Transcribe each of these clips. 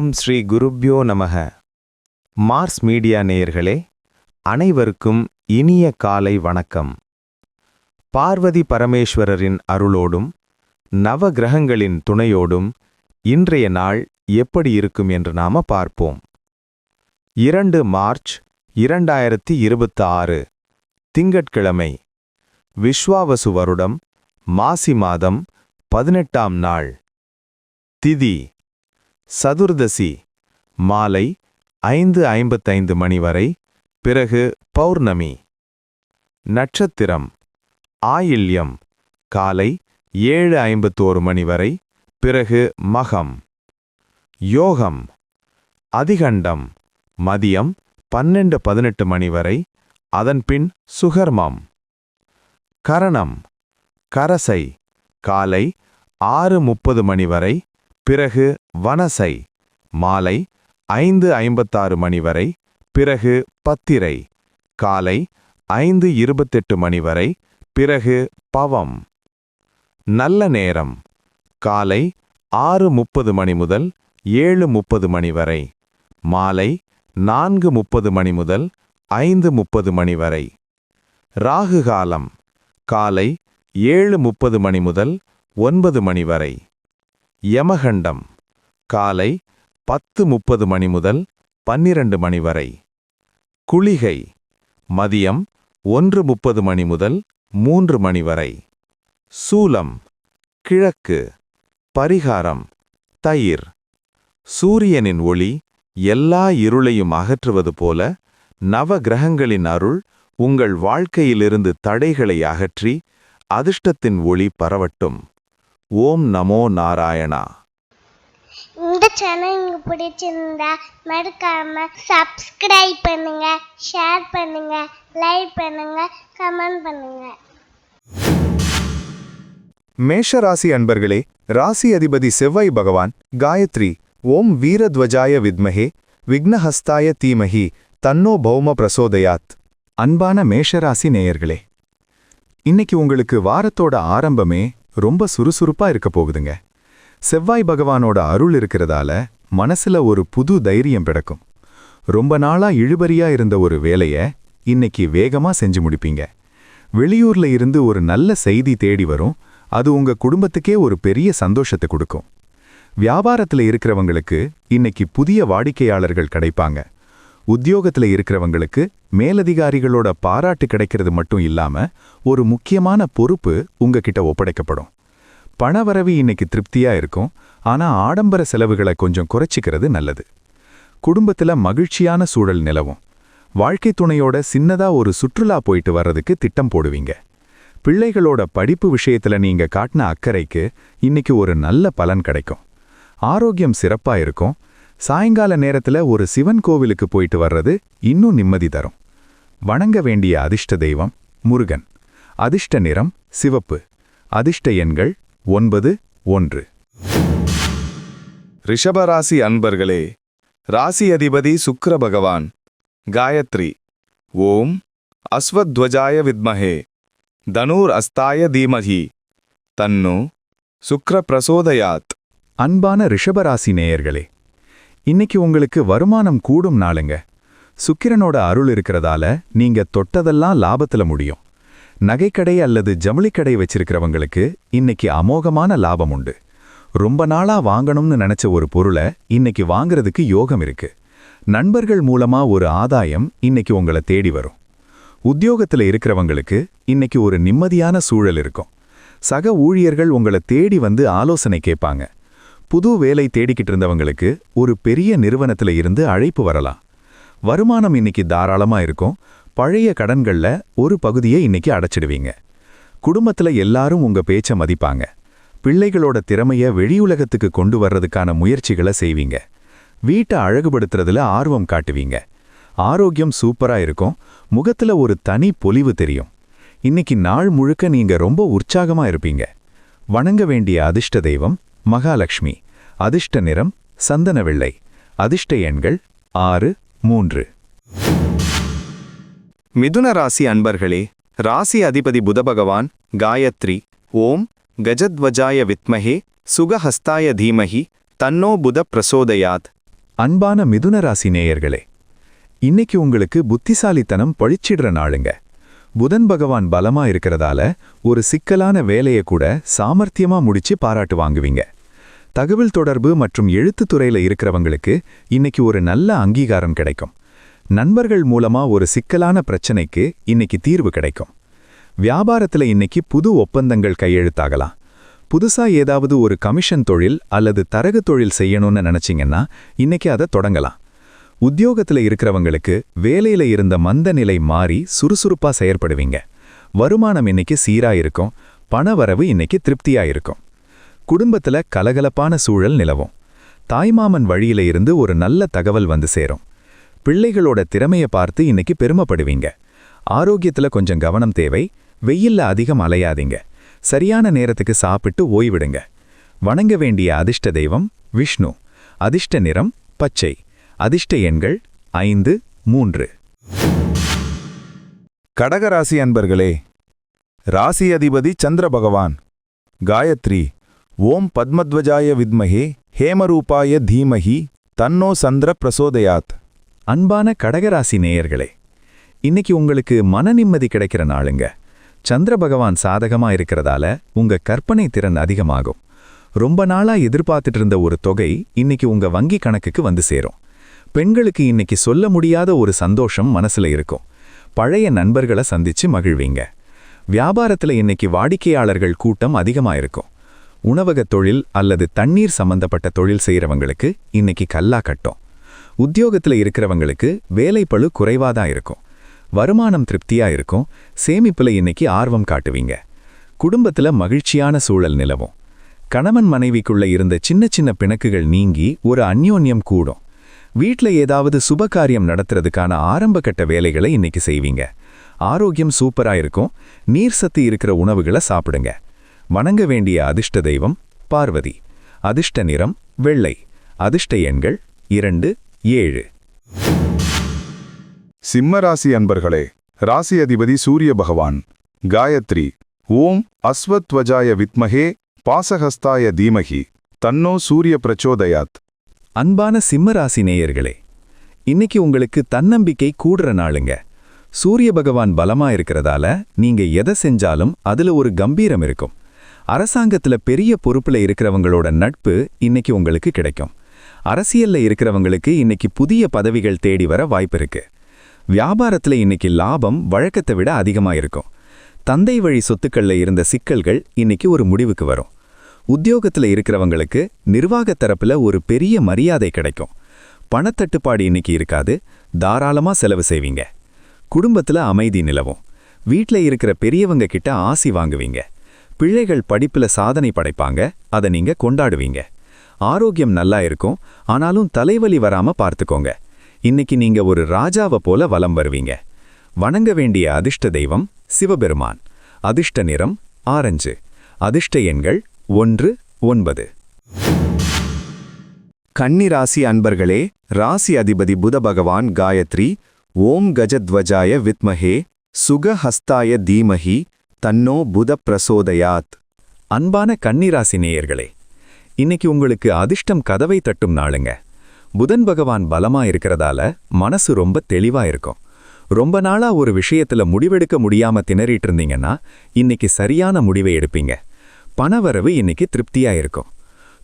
ஓம் ஸ்ரீ குருப்யோ நமக. Mars media நேயர்களே, அனைவருக்கும் இனிய காலை வணக்கம். பார்வதி பரமேஸ்வரரின் அருளோடும் நவ கிரகங்களின் துணையோடும் இன்றைய நாள் எப்படி இருக்கும் என்று நாம பார்ப்போம். 2 மார்ச் 2026 திங்கட்கிழமை, விஸ்வாவசு வருடம், மாசி மாதம் 18ஆம் நாள். திதி சதுர்தசி மாலை 5:55 மணி வரை, பிறகு பௌர்ணமி. நட்சத்திரம் ஆயில்யம் காலை 7:51 மணி வரை, பிறகு மகம். யோகம் அதிகண்டம் மதியம் 12:18 மணி வரை, அதன்பின் சுகர்மம். கரணம் கரசை காலை 6:30 மணி வரை, பிறகு வனசை மாலை 5:56 மணி வரை, பிறகு பத்திரை காலை 5:28 மணி வரை, பிறகு பவம். நல்ல நேரம் காலை 6:30 மணி முதல் 7:30 மணி வரை, மாலை 4:30 மணி முதல் 5:30 மணி வரை. ராகு காலம் காலை 7:30 மணி முதல் 9 மணி வரை. யமகண்டம் காலை 10:30 மணி முதல் 12 மணி வரை. குளிகை மதியம் 1:30 மணி முதல் 3 மணி வரை. சூலம் கிழக்கு. பரிகாரம் தயிர். சூரியனின் ஒளி எல்லா இருளையும் அகற்றுவது போல நவ கிரகங்களின் அருள் உங்கள் வாழ்க்கையிலிருந்து தடைகளை அகற்றி அதிர்ஷ்டத்தின் ஒளி பரவட்டும். ஓம் நமோ நாராயணா. இந்த சேனல் உங்களுக்கு பிடிச்சிருந்தா மறக்காம சப்ஸ்கிரைப் பண்ணுங்க, ஷேர் பண்ணுங்க, லைக் பண்ணுங்க, கமெண்ட் பண்ணுங்க. மேஷராசி அன்பர்களே, ராசி அதிபதி செவ்வாய் பகவான் காயத்ரி ஓம் வீரத்வஜாய வித்மஹே விக்னஹஸ்தாய தீமஹி தன்னோ பௌம பிரசோதயாத். அன்பான மேஷராசி நேயர்களே, இன்னைக்கு உங்களுக்கு வாரத்தோட ஆரம்பமே ரொம்ப சுறுசுறுப்பா இருக்க போகுதுங்க. செவ்வாய் பகவானோட அருள் இருக்கிறதால மனசுல ஒரு புது தைரியம் பிறக்கும். ரொம்ப நாளா இழுபறியா இருந்த ஒரு வேலைய இன்னைக்கு வேகமா செஞ்சு முடிப்பீங்க. வெளியூர்ல இருந்து ஒரு நல்ல செய்தி தேடி வரும். அது உங்க குடும்பத்துக்கே ஒரு பெரிய சந்தோஷத்தை கொடுக்கும். வியாபாரத்துல இருக்கிறவங்களுக்கு இன்னைக்கு புதிய வாடிக்கையாளர்கள் கிடைப்பாங்க. உத்தியோகத்துல இருக்கிறவங்களுக்கு மேலதிகாரிகளோட பாராட்டு கிடைக்கிறது மட்டும் இல்லாம ஒரு முக்கியமான பொறுப்பு உங்ககிட்ட ஒப்படைக்கப்படும். பணவரவு இன்னைக்கு திருப்தியா இருக்கும். ஆனா ஆடம்பர செலவுகளை கொஞ்சம் குறைச்சிக்கிறது நல்லது. குடும்பத்துல மகிழ்ச்சியான சூழல் நிலவும். வாழ்க்கை துணையோட சின்னதா ஒரு சுற்றுலா போயிட்டு வர்றதுக்கு திட்டம் போடுவீங்க. பிள்ளைகளோட படிப்பு விஷயத்துல நீங்க காட்டின அக்கறைக்கு இன்னைக்கு ஒரு நல்ல பலன் கிடைக்கும். ஆரோக்கியம் சிறப்பா இருக்கும். சாயங்கால நேரத்துல ஒரு சிவன் கோவிலுக்கு போயிட்டு வர்றது இன்னும் நிம்மதி தரும். வணங்க வேண்டிய அதிர்ஷ்ட தெய்வம் முருகன். அதிர்ஷ்ட நிறம் சிவப்பு. அதிர்ஷ்ட எண்கள் 9, 1. ரிஷபராசி அன்பர்களே, ராசி அதிபதி சுக்கிர பகவான் காயத்ரி ஓம் அஸ்வத்வஜாய வித்மஹே தனூர் அஸ்தாய தீமஹி தன்னோ சுக்ர பிரசோதயாத். அன்பான ரிஷபராசி நேயர்களே, இன்னைக்கு உங்களுக்கு வருமானம் கூடும் நாளுங்க. சுக்கிரனோட அருள் இருக்கிறதால நீங்க தொட்டதெல்லாம் லாபத்துல முடியும். நகைக்கடை அல்லது ஜவுளிக்கடை வச்சிருக்கிறவங்களுக்கு இன்னைக்கு அமோகமான லாபம் உண்டு. ரொம்ப நாளா வாங்கணும்னு நினைச்ச ஒரு பொருளை இன்னைக்கு வாங்குறதுக்கு யோகம் இருக்கு. நண்பர்கள் மூலமா ஒரு ஆதாயம் இன்னைக்கு உங்களை தேடி வரும். உத்தியோகத்துல இருக்கிறவங்களுக்கு இன்னைக்கு ஒரு நிம்மதியான சூழல் இருக்கும். சக ஊழியர்கள் உங்களை தேடி வந்து ஆலோசனை கேட்பாங்க. புது வேலை தேடிக்கிட்டு இருந்தவங்களுக்கு ஒரு பெரிய நிறுவனத்துல இருந்து அழைப்பு வரலாம். வருமானம் இன்னைக்கு தாராளமா இருக்கும். பழைய கடன்கள்ல ஒரு பகுதியை இன்னைக்கு அடைச்சிடுவீங்க. குடும்பத்துல எல்லாரும் உங்க பேச்ச மதிப்பாங்க. பிள்ளைகளோட திறமைய வெளியுலகத்துக்கு கொண்டு வர்றதுக்கான முயற்சிகளை செய்வீங்க. வீட்டை அழகுபடுத்துறதுல ஆர்வம் காட்டுவீங்க. ஆரோக்கியம் சூப்பரா இருக்கும். முகத்துல ஒரு தனி பொலிவு தெரியும். இன்னைக்கு நாள் முழுக்க நீங்க ரொம்ப உற்சாகமா இருப்பீங்க. வணங்க வேண்டிய அதிர்ஷ்ட தெய்வம் மகாலட்சுமி. அதிர்ஷ்ட நிறம் சந்தன வெள்ளை. அதிர்ஷ்ட எண்கள் 6, 3. மிதுன ராசி அன்பர்களே, ராசி அதிபதி புதபகவான் காயத்ரி ஓம் கஜத்வஜாய வித்மஹே சுகஹஸ்தாய தீமஹி தன்னோ புத பிரசோதயாத். அன்பான மிதுன ராசி நேயர்களே, இன்னைக்கு உங்களுக்கு புத்திசாலித்தனம் பழிச்சிடுற நாளுங்க. புதன் பகவான் பலமா இருக்கிறதால ஒரு சிக்கலான வேலையை கூட சாமர்த்தியமா முடிச்சு பாராட்டு வாங்குவீங்க. தகவல் தொடர்பு மற்றும் எழுத்துத் துறையில இருக்கிறவங்களுக்கு இன்னைக்கு ஒரு நல்ல அங்கீகாரம் கிடைக்கும். நண்பர்கள் மூலமா ஒரு சிக்கலான பிரச்சனைக்கு இன்னைக்கு தீர்வு கிடைக்கும். வியாபாரத்துல இன்னைக்கு புது ஒப்பந்தங்கள் கையெழுத்தாகலாம். புதுசா ஏதாவது ஒரு கமிஷன் தொழில் அல்லது தரகு தொழில் செய்யணும்னு நினைச்சீங்கன்னா இன்னைக்கு அதை தொடங்கலாம். உத்தியோகத்துல இருக்கிறவங்களுக்கு வேலையில இருந்த மந்த நிலை மாறி சுறுசுறுப்பா செயற்படுவீங்க. வருமானம் இன்னைக்கு சீரா இருக்கும். பணவரவு இன்னைக்கு திருப்தியா இருக்கும். குடும்பத்துல கலகலப்பான சூழல் நிலவும். தாய்மாமன் வழியில இருந்து ஒரு நல்ல தகவல் வந்து சேரும். பிள்ளைகளோட திறமைய பார்த்து இன்னைக்கு பெருமைப்படுவீங்க. ஆரோக்கியத்துல கொஞ்சம் கவனம் தேவை. வெயில்ல அதிகம் அலையாதீங்க. சரியான நேரத்துக்கு சாப்பிட்டு ஓய்விடுங்க. வணங்க வேண்டிய அதிர்ஷ்ட தெய்வம் விஷ்ணு. அதிர்ஷ்ட நிறம் பச்சை. அதிர்ஷ்ட எண்கள் 5, 3. கடகராசி அன்பர்களே, ராசி அதிபதி சந்திர பகவான். காயத்ரி. ஓம் பத்மத்வஜாய வித்மஹே ஹேமரூபாய தீமஹி தன்னோ சந்திர பிரசோதயாத். அன்பான கடகராசி நேயர்களே, இன்னைக்கு உங்களுக்கு மன நிம்மதி கிடைக்கிற நாளுங்க. சந்திர பகவான் சாதகமா இருக்கிறதால உங்க கற்பனை திறன் அதிகமாகும். ரொம்ப நாளா எதிர்பார்த்துட்டு இருந்த ஒரு தொகை இன்னைக்கு உங்க வங்கி கணக்குக்கு வந்து சேரும். பெண்களுக்கு இன்னைக்கு சொல்ல முடியாத ஒரு சந்தோஷம் மனசுல இருக்கும். பழைய நண்பர்களை சந்திச்சு மகிழ்வீங்க. வியாபாரத்துல இன்னைக்கு வாடிக்கையாளர்கள் கூட்டம் அதிகமா இருக்கும். உணவகத் தொழில் அல்லது தண்ணீர் சம்பந்தப்பட்ட தொழில் செய்யறவங்களுக்கு இன்னைக்கு கல்லா கட்டும். உத்தியோகத்துல இருக்கிறவங்களுக்கு வேலைப்பளு குறைவாதான் இருக்கும். வருமானம் திருப்தியா இருக்கும். சேமிப்புல இன்னைக்கு ஆர்வம் காட்டுவீங்க. குடும்பத்துல மகிழ்ச்சியான சூழல் நிலவும். கணவன் மனைவிக்குள்ள இருந்த சின்ன சின்ன பிணக்குகள் நீங்கி ஒரு அந்யோன்யம் கூடும். வீட்ல ஏதாவது சுபகாரியம் நடத்துறதுக்கான ஆரம்பகட்ட வேலைகளை இன்னைக்கு செய்வீங்க. ஆரோக்கியம் சூப்பரா இருக்கும். நீர் சத்து இருக்கிற உணவுகளை சாப்பிடுங்க. வணங்க வேண்டிய அதிர்ஷ்ட தெய்வம் பார்வதி. அதிர்ஷ்ட நிறம் வெள்ளை. அதிர்ஷ்ட எண்கள் 2, 7. சிம்மராசி அன்பர்களே, ராசி அதிபதி சூரிய பகவான். காயத்ரி. ஓம் அஸ்வத்வஜாய வித்மஹே பாசஹஸ்தாய தீமஹி தன்னோ சூரிய பிரச்சோதயாத். அன்பான சிம்மராசி நேயர்களே, இன்னைக்கு உங்களுக்கு தன்னம்பிக்கை கூடுற நாளுங்க. சூரிய பகவான் பலமா இருக்கிறதால நீங்க எதை செஞ்சாலும் அதுல ஒரு கம்பீரம் இருக்கும். அரசாங்கத்துல பெரிய பொறுப்புல இருக்கிறவங்களோட நட்பு இன்னைக்கு உங்களுக்கு கிடைக்கும். அரசியல்ல இருக்கிறவங்களுக்கு இன்னைக்கு புதிய பதவிகள் தேடி வர வாய்ப்பிருக்கு. வியாபாரத்துல இன்னைக்கு லாபம் வழக்கத்தை விட அதிகமா இருக்கும். தந்தை வழி சொத்துக்கள்ல இருந்த சிக்கல்கள் இன்னைக்கு ஒரு முடிவுக்கு வரும். உத்தியோகத்துல இருக்கிறவங்களுக்கு நிர்வாகத் தரப்புல ஒரு பெரிய மரியாதை கிடைக்கும். பணத்தட்டுப்பாடு இன்னைக்கு இருக்காது. தாராளமா செலவு செய்வீங்க. குடும்பத்துல அமைதி நிலவும். வீட்ல இருக்கிற பெரியவங்க கிட்ட ஆசி வாங்குவீங்க. பிள்ளைகள் படிப்புல சாதனை படைப்பாங்க. அதை நீங்க கொண்டாடுவீங்க. ஆரோக்கியம் நல்லா இருக்கும். ஆனாலும் தலைவலி வராம பார்த்துக்கோங்க. இன்னைக்கு நீங்க ஒரு ராஜாவை போல வலம் வருவீங்க. வணங்க வேண்டிய அதிர்ஷ்ட தெய்வம் சிவபெருமான். அதிர்ஷ்ட நிறம் ஆரஞ்சு. அதிர்ஷ்ட எண்கள் 1, 9. கன்னி ராசி அன்பர்களே, ராசி அதிபதி புத பகவான். காயத்ரி. ஓம் கஜத்வஜாய வித்மஹே சுகஹஸ்தாய தீமஹி தன்னோ புத பிரசோதயாத். அன்பான கன்னிராசி நேயர்களே, இன்னைக்கு உங்களுக்கு அதிர்ஷ்டம் கதவை தட்டும் நாளுங்க. புதன் பகவான் பலமா இருக்கிறதால மனசு ரொம்ப தெளிவா இருக்கும். ரொம்ப நாளா ஒரு விஷயத்துல முடிவெடுக்க முடியாம திணறிட்டு இருந்தீங்கன்னா இன்னைக்கு சரியான முடிவை எடுப்பீங்க. பணவரவு இன்னைக்கு திருப்தியா இருக்கும்.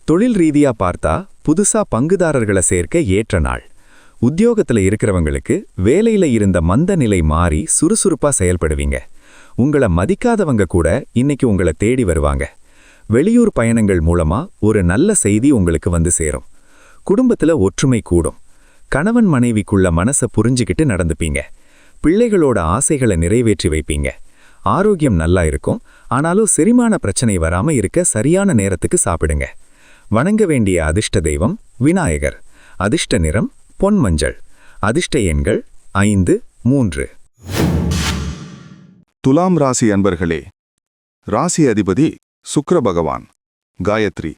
தொழில் ரீதியா பார்த்தா புதுசா பங்குதாரர்களை சேர்க்க ஏற்ற நாள். உத்தியோகத்துல இருக்கிறவங்களுக்கு வேலையில இருந்த மந்த நிலை மாறி சுறுசுறுப்பா செயல்படுவீங்க. உங்களை மதிக்காதவங்க கூட இன்னைக்கு உங்களை தேடி வருவாங்க. வெளியூர் பயணங்கள் மூலமா ஒரு நல்ல செய்தி உங்களுக்கு வந்து சேரும். குடும்பத்துல ஒற்றுமை கூடும். கணவன் மனைவிக்குள்ள மனசை புரிஞ்சுக்கிட்டு நடந்துப்பீங்க. பிள்ளைகளோட ஆசைகளை நிறைவேற்றி வைப்பீங்க. ஆரோக்கியம் நல்லா இருக்கும். ஆனாலும் செரிமான பிரச்சனை வராம இருக்க சரியான நேரத்துக்கு சாப்பிடுங்க. வணங்க வேண்டிய அதிர்ஷ்ட தெய்வம் விநாயகர். அதிர்ஷ்ட நிறம் பொன் மஞ்சள். அதிர்ஷ்ட எண்கள் 5, 3. துலாம் ராசி அன்பர்களே, ராசி அதிபதி சுக்கிர பகவான். காயத்ரி.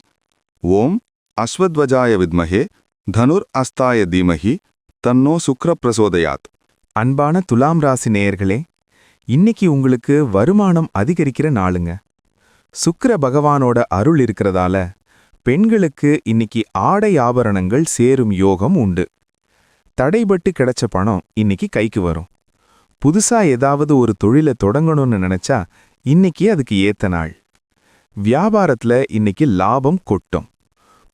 ஓம் அஸ்வத்வஜாய வித்மஹே தனுர் அஸ்தாய தீமஹி தன்னோ சுக்கிர பிரசோதயாத். அன்பான துலாம் ராசி நேயர்களே, இன்னைக்கு உங்களுக்கு வருமானம் அதிகரிக்கிற நாளுங்க. சுக்கிர பகவானோட அருள் இருக்கிறதால பெண்களுக்கு இன்னைக்கு ஆடை ஆபரணங்கள் சேரும் யோகம் உண்டு. தடைபட்டு கிடைச்ச பணம் இன்னைக்கு கைக்கு வரும். புதுசா ஏதாவது ஒரு தொழிலை தொடங்கணும்னு நினைச்சா இன்னைக்கு அதுக்கு ஏத்த நாள். வியாபாரத்துல இன்னைக்கு லாபம் கொட்டும்.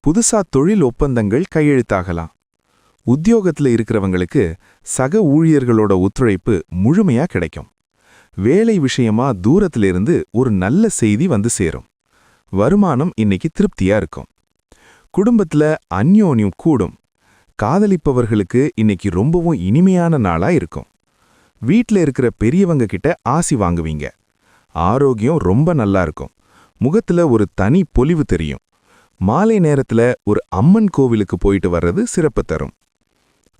புதுசா தொழில் ஒப்பந்தங்கள் கையெழுத்தாகலாம். உத்தியோகத்துல இருக்கிறவங்களுக்கு சக ஊழியர்களோட ஒத்துழைப்பு முழுமையா கிடைக்கும். வேலை விஷயமா தூரத்திலிருந்து ஒரு நல்ல செய்தி வந்து சேரும். வருமானம் இன்னைக்கு திருப்தியா இருக்கும். குடும்பத்துல அந்யோன்யம் கூடும். காதலிப்பவர்களுக்கு இன்னைக்கு ரொம்பவும் இனிமையான நாளா இருக்கும். வீட்ல இருக்கிற பெரியவங்க கிட்ட ஆசி வாங்குவீங்க. ஆரோக்கியம் ரொம்ப நல்லா இருக்கும். முகத்துல ஒரு தனி பொலிவு தெரியும். மாலை நேரத்துல ஒரு அம்மன் கோவிலுக்கு போயிட்டு வர்றது சிறப்பு தரும்.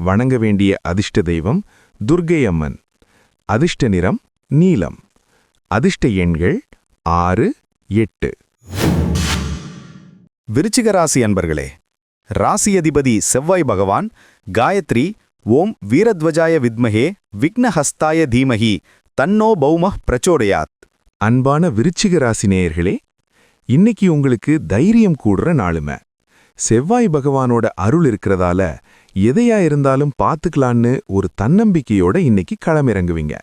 வணங்க வேண்டிய அதிர்ஷ்ட தெய்வம் துர்க்கை அம்மன். அதிர்ஷ்ட நிறம் நீலம். அதிர்ஷ்ட எண்கள் 6, 8. விருச்சிக ராசி அன்பர்களே, ராசி அதிபதி செவ்வாய் பகவான் காயத்ரி ஓம் வீரத்வஜாய வித்மஹே விக்னஹஸ்தாய தீமஹி தன்னோ பௌமः பிரச்சோடயாத். அன்பான விருச்சிக ராசி நேயர்களே, இன்னைக்கு உங்களுக்கு தைரியம் கூடுற நாளுமே. செவ்வாய் பகவானோட அருள் இருக்கிறதால எதையா இருந்தாலும் பார்த்துக்கலான்னு ஒரு தன்னம்பிக்கையோட இன்னைக்கு களமிறங்குவீங்க.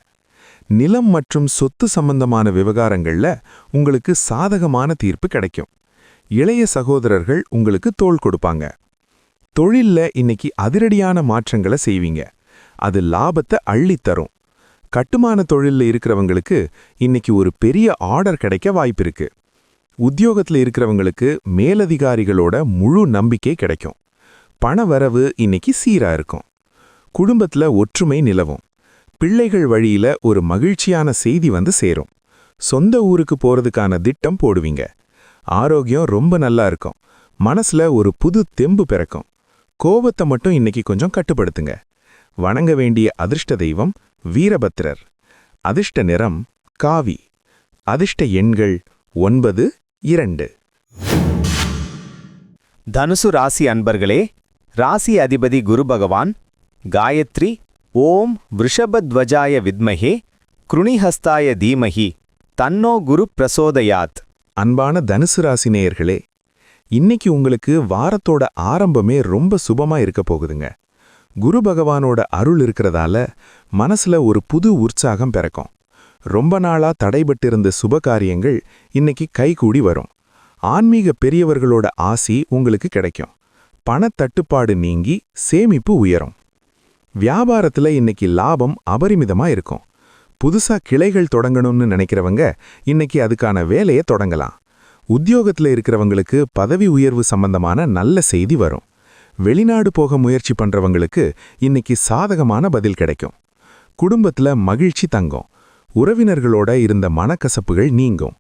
நிலம் மற்றும் சொத்து சம்பந்தமான விவகாரங்கள்ல உங்களுக்கு சாதகமான தீர்ப்பு கிடைக்கும். இளைய சகோதரர்கள் உங்களுக்கு தோள் கொடுப்பாங்க. தொழில்ல இன்னைக்கு அதிரடியான மாற்றங்களை செய்வீங்க. அது லாபத்தை அள்ளித்தரும். கட்டுமான தொழில்ல இருக்கிறவங்களுக்கு இன்னைக்கு ஒரு பெரிய ஆர்டர் கிடைக்க வாய்ப்பிருக்கு. உத்தியோகத்துல இருக்கிறவங்களுக்கு மேலதிகாரிகளோட முழு நம்பிக்கை கிடைக்கும். பண வரவு இன்னைக்கு சீரா இருக்கும். குடும்பத்துல ஒற்றுமை நிலவும். பிள்ளைகள் வழியில ஒரு மகிழ்ச்சியான செய்தி வந்து சேரும். சொந்த ஊருக்கு போறதுக்கான திட்டம் போடுவீங்க. ஆரோக்கியம் ரொம்ப நல்லா இருக்கும். மனசுல ஒரு புது தெம்பு பிறக்கும். கோபத்தை மட்டும் இன்னைக்கு கொஞ்சம் கட்டுப்படுத்துங்க. வணங்க வேண்டிய அதிர்ஷ்ட தெய்வம் வீரபத்திரர். அதிர்ஷ்ட நிறம் காவி. அதிர்ஷ்ட எண்கள் 9, 2. தனுசு ராசி அன்பர்களே, ராசி அதிபதி குரு பகவான் காயத்ரி ஓம் விருஷபத்வஜாய வித்மஹே க்ருணிஹஸ்தாய தீமஹி தன்னோ குரு பிரசோதயாத். அன்பான தனுசு ராசி நேயர்களே, இன்னைக்கு உங்களுக்கு வாரத்தோட ஆரம்பமே ரொம்ப சுபமா இருக்க போகுதுங்க. குரு பகவானோட அருள் இருக்கிறதால மனசுல ஒரு புது உற்சாகம் பிறக்கும். ரொம்ப நாளா தடைபட்டிருந்த சுபகாரியங்கள் இன்னைக்கு கைகூடி வரும். ஆன்மீக பெரியவர்களோட ஆசி உங்களுக்கு கிடைக்கும். பணத்தட்டுப்பாடு நீங்கி சேமிப்பு உயரும். வியாபாரத்துல இன்னைக்கு லாபம் அபரிமிதமா இருக்கும். புதுசா கிளைகள் தொடங்கணும்னு நினைக்கிறவங்க இன்னைக்கு அதுக்கான வேலையை தொடங்கலாம். உத்தியோகத்துல இருக்கிறவங்களுக்கு பதவி உயர்வு சம்பந்தமான நல்ல செய்தி வரும். வெளிநாடு போக முயற்சி பண்றவங்களுக்கு இன்னைக்கு சாதகமான பதில் கிடைக்கும். குடும்பத்துல மகிழ்ச்சி தங்கும். உறவினர்களோட இருந்த மனக்கசப்புகள் நீங்கும்.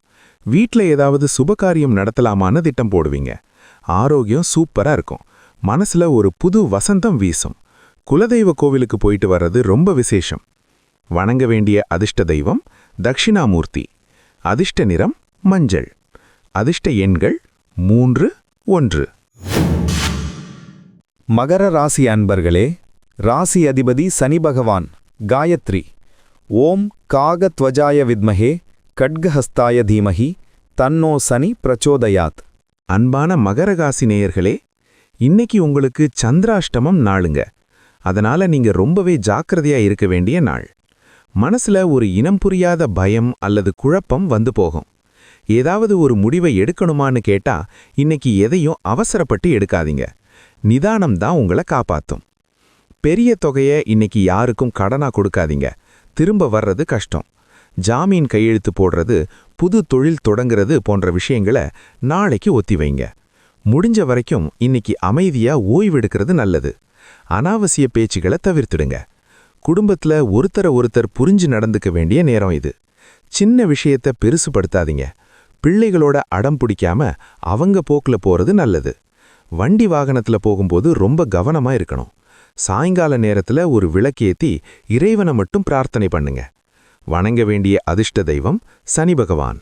வீட்ல ஏதாவது சுபகாரியம் நடத்தலாமான்னு திட்டம் போடுவீங்க. ஆரோக்கியம் சூப்பரா இருக்கும். மனசுல ஒரு புது வசந்தம் வீசும். குலதெய்வ கோவிலுக்கு போயிட்டு வர்றது ரொம்ப விசேஷம். வணங்க வேண்டிய அதிர்ஷ்ட தெய்வம் தக்ஷிணாமூர்த்தி. அதிர்ஷ்ட நிறம் மஞ்சள். அதிர்ஷ்ட எண்கள் 3, 1. மகர ராசி அன்பர்களே, ராசி அதிபதி சனி பகவான் காயத்ரி ஓம் காகத்வஜாய வித்மஹே கட்கஹஸ்தாய தீமஹி தன்னோ சனி பிரச்சோதயாத். அன்பான மகரராசி நேயர்களே, இன்னைக்கு உங்களுக்கு சந்திராஷ்டமம் நாளுங்க. அதனால நீங்க ரொம்பவே ஜாக்கிரதையா இருக்க வேண்டிய நாள். மனசுல ஒரு இனம் புரியாத பயம் அல்லது குழப்பம் வந்து போகும். ஏதாவது ஒரு முடிவை எடுக்கணுமான்னு கேட்டா இன்னைக்கு எதையும் அவசரப்பட்டு எடுக்காதீங்க. நிதானம் தான் உங்களை காப்பாத்தும். பெரிய தொகையை இன்னைக்கு யாருக்கும் கடனா கொடுக்காதீங்க. திரும்ப வர்றது கஷ்டம். ஜாமீன் கையெழுத்து போடுறது, புது தொழில் தொடங்குறது போன்ற விஷயங்களை நாளைக்கு ஒத்தி வைங்க. முடிஞ்ச வரைக்கும் இன்னைக்கு அமைதியா ஓய்வெடுக்கிறது நல்லது. அனாவசிய பேச்சுகளை தவிர்த்துடுங்க. குடும்பத்துல ஒருத்தர் புரிஞ்சு நடந்துக்க வேண்டிய நேரம் இது. சின்ன விஷயத்தை பெருசுபடுத்தாதீங்க. பிள்ளைகளோட அடம் பிடிக்காம அவங்க போக்குல போறது நல்லது. வண்டி வாகனத்துல போகும்போது ரொம்ப கவனமா இருக்கணும். சாயங்கால நேரத்துல ஒரு விளக்கேத்தி இறைவனை மட்டும் பிரார்த்தனை பண்ணுங்க. வணங்க வேண்டிய அதிர்ஷ்ட தெய்வம் சனி பகவான்.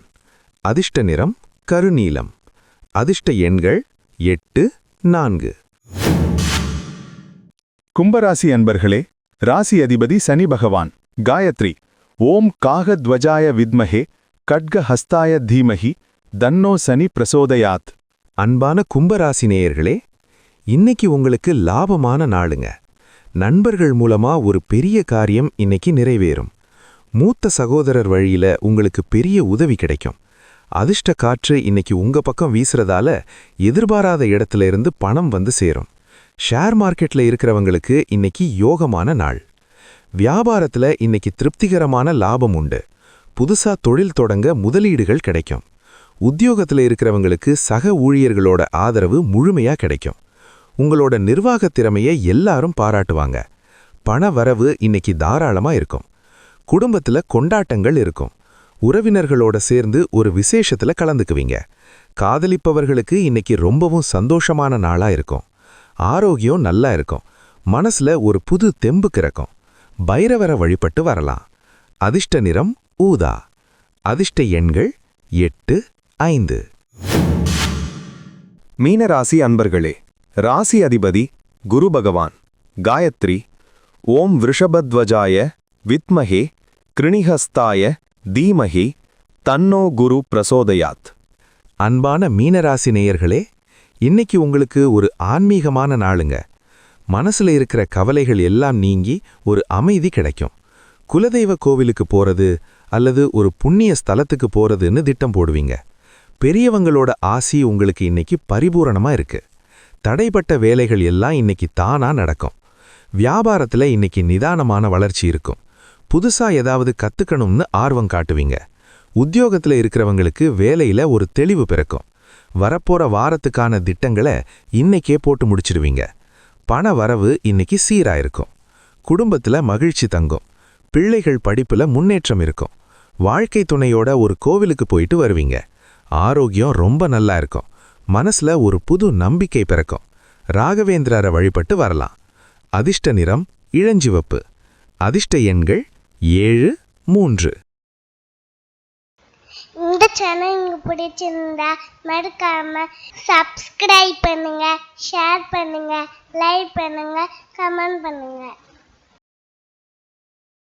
அதிர்ஷ்ட நிறம் கருநீலம். அதிர்ஷ்ட எண்கள் 8, 4. கும்பராசி அன்பர்களே, ராசி அதிபதி சனி பகவான் காயத்ரி ஓம் காகத்வஜாய வித்மஹே கட்கஹஸ்தாய தீமஹி தன்னோ சனி பிரசோதயாத். அன்பான கும்பராசி நேயர்களே, இன்னைக்கு உங்களுக்கு லாபமான நாளுங்க. நண்பர்கள் மூலமா ஒரு பெரிய காரியம் இன்னைக்கு நிறைவேறும். மூத்த சகோதரர் வழியில உங்களுக்கு பெரிய உதவி கிடைக்கும். அதிர்ஷ்ட காற்று இன்னைக்கு உங்க பக்கம் வீசுறதால எதிர்பாராத இடத்துல இருந்து பணம் வந்து சேரும். ஷேர் மார்க்கெட்ல இருக்கிறவங்களுக்கு இன்னைக்கு யோகமான நாள். வியாபாரத்துல இன்னைக்கு திருப்திகரமான லாபம் உண்டு. புதுசா தொழில் தொடங்க முதலீடுகள் கிடைக்கும். உத்தியோகத்துல இருக்கிறவங்களுக்கு சக ஊழியர்களோட ஆதரவு முழுமையா கிடைக்கும். உங்களோட நிர்வாகத் திறமையை எல்லாரும் பாராட்டுவாங்க. பண வரவு இன்னைக்கு தாராளமா இருக்கும். குடும்பத்துல கொண்டாட்டங்கள் இருக்கும். உறவினர்களோட சேர்ந்து ஒரு விசேஷத்துல கலந்துக்குவீங்க. காதலிப்பவர்களுக்கு இன்னைக்கு ரொம்பவும் சந்தோஷமான நாளா இருக்கும். ஆரோக்கியம் நல்லா இருக்கும். மனசுல ஒரு புது தெம்பு கிறக்கும். பைரவரை வழிபட்டு வரலாம். அதிர்ஷ்ட நிறம் ஊதா. அதிர்ஷ்ட எண்கள் 8, 5. மீனராசி அன்பர்களே, ராசி அதிபதி குரு பகவான். காயத்ரி ஓம் விருஷபத்வஜாய வித்மஹே கிருணிஹஸ்தாய தீமஹி தன்னோ குரு பிரசோதயாத். அன்பான மீனராசி நேயர்களே, இன்னைக்கு உங்களுக்கு ஒரு ஆன்மீகமான நாளுங்க. மனசுல இருக்கிற கவலைகள் எல்லாம் நீங்கி ஒரு அமைதி கிடைக்கும். குலதெய்வ கோவிலுக்கு போறது அல்லது ஒரு புண்ணிய ஸ்தலத்துக்கு போறதுன்னு திட்டம் போடுவீங்க. பெரியவங்களோட ஆசி உங்களுக்கு இன்னைக்கு பரிபூரணமா இருக்கு. தடைப்பட்ட வேலைகள் எல்லாம் இன்னைக்கு தானா நடக்கும். வியாபாரத்துல இன்னைக்கு நிதானமான வளர்ச்சி இருக்கும். புதுசா ஏதாவது கத்துக்கணும்னு ஆர்வம் காட்டுவீங்க. உத்தியோகத்துல இருக்கிறவங்களுக்கு வேலையில ஒரு தெளிவு பிறக்கும். வரப்போற வாரத்துக்கான திட்டங்களை இன்னைக்கே போட்டு முடிச்சிடுவீங்க. பண வரவு இன்னைக்கு சீராயிருக்கும். குடும்பத்துல மகிழ்ச்சி தங்கும். பிள்ளைகள் படிப்புல முன்னேற்றம் இருக்கும். வாழ்க்கை துணையோட ஒரு கோவிலுக்கு போயிட்டு வருவீங்க. ஆரோக்கியம் ரொம்ப நல்லா இருக்கும். மனசுல ஒரு புது நம்பிக்கை பிறக்கும். ராகவேந்திரரை வழிபட்டு வரலாம். அதிர்ஷ்ட நிறம் இளஞ்சிவப்பு. அதிர்ஷ்ட எண்கள் 7, 3. இந்த சேனல் உங்களுக்கு பிடிச்சிருந்தா மறக்காம சப்ஸ்கிரைப் பண்ணுங்க, ஷேர் பண்ணுங்க, லைக் பண்ணுங்க, கமெண்ட் பண்ணுங்க.